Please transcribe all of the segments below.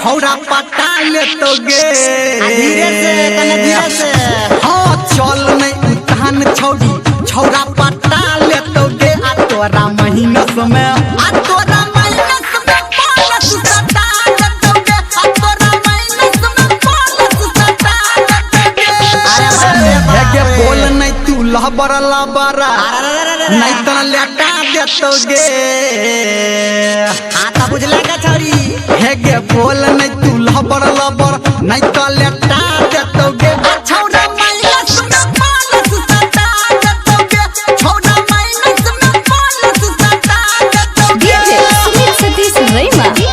छौरा पटा ले तो गे धीरे से हाँ चल नहीं उतान छौरी छौरा पटा ले तो गे आ तोरा महीनस में आ तोरा महीनस में बोलस सटा ले तो गे आ तोरा महीनस में बोलस सटा ले तो गे अरे गे बोल नहीं तू लहबर लबरा नहीं तो लेटा दे तो गे हाँ तो बुझले का छौरी हे गे बोल नहीं तू लबर लबर नहीं तो लेटा देतोगे छौरा माइनस में बोलस सटा देतोगे छौरा माइनस में बोलस सटा देतोगे सुमित सतीश रैमा अभी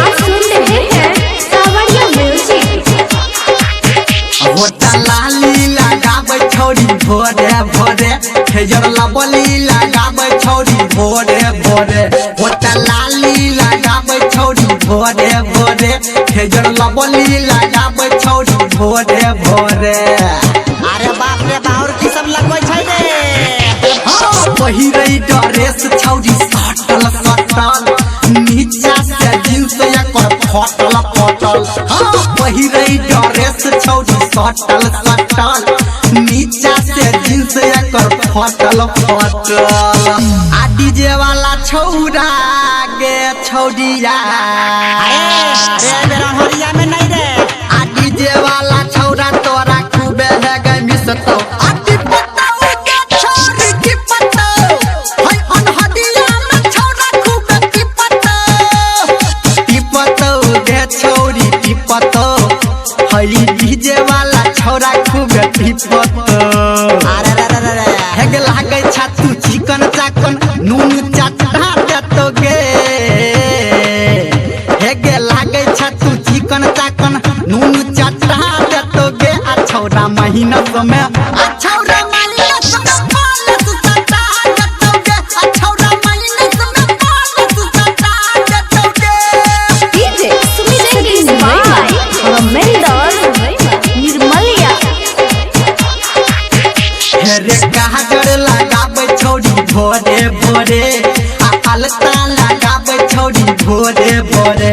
आप सुन रहे हैं सावरिया म्यूजिक। होटा लाली लगाबै छौरी भोरे भोरे हेजर लबली लगाबै छौरी भोरे भोरे होटा लाली लगाबै छौरी भोरे भोरे हेजर लबली लगाबै छौरी भोरे भोरे अरे बाप रे बाउर की सब लगबै छै रे हाँ पहिरै ड्रेस छौरी सटल सटल नीचा से जींस एकर फटल फटल हाँ पहिरै ड्रेस छौरी सटल सटल नीचा से जींस एकर फटल फटल आ डीजे वाला छौरा गे छौरिया अरे मेरा हरिया में नहीं रे आ डीजे वाला छौरा तोरा खूबे है गे मिसतो आ टिपतो गे छौरी टिपतो हई अनहदिया में छौरा खूबे टिपतो गे छौरी टिपतो हई डीजे वाला छौरा खूबे टिपतो अरे रे हेगे लागै छा तू चिकन चाकन नून चटा देतो गे हेगे लागै छा तू चिकन चाकन नून चटा देतो गे आ छौरा महीनस में आ छौरा महीनस में बोलस सटा देतो गे आ छौरा महीनस में बोलस सटा देतो गे डीजे सुमित सतीश रैमा मेलडॉन निर्मलिया। हेरे गाजर लगाबै छौरी भोरे भोरे आ अलता लगाबै छौरी भोरे भोरे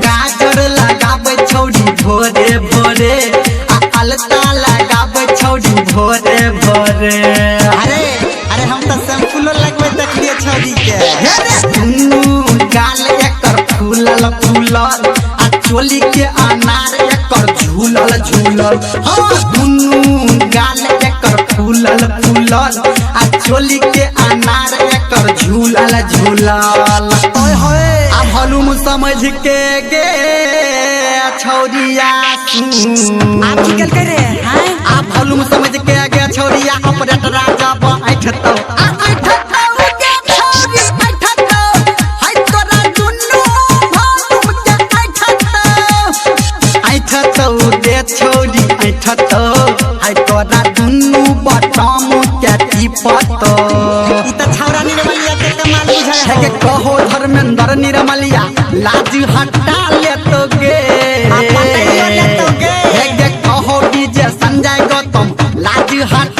गाजर लगाबै छौरी भोरे भोरे आ अलता लगाबै छौरी भोरे भोरे अरे हम तो सैंपलो लगबै देखलिए छौरी के हेरे दुनू गाल एकर फूलल फूलल आ चोली के अनार एकर झूलल झूलल हाँ दुनू गाल एकर फूलल फूलल आ चोली के अनार एकर झूलल झूलल ओए होए आ भलुम समझ के गे छौरिया आप की गल करे हैं आ भलुम समझ के गे छौरिया ऑपरेटर राजा बैठतो आ बैठतो गे छौरी बैठतो हाय तोरा दुनू भलुम के बैठतो गे छौरी बैठतो हाय तोरा दुनू बटम के टिपतो ई तो छौरा निर्मलिया के कमाल बुझाय है हेगे कहो धर्मेंद्र निर्मलिया लाज हटा लेतो गे लेतो गे हेगे कहो डीजे संजय गौतम लाज हटा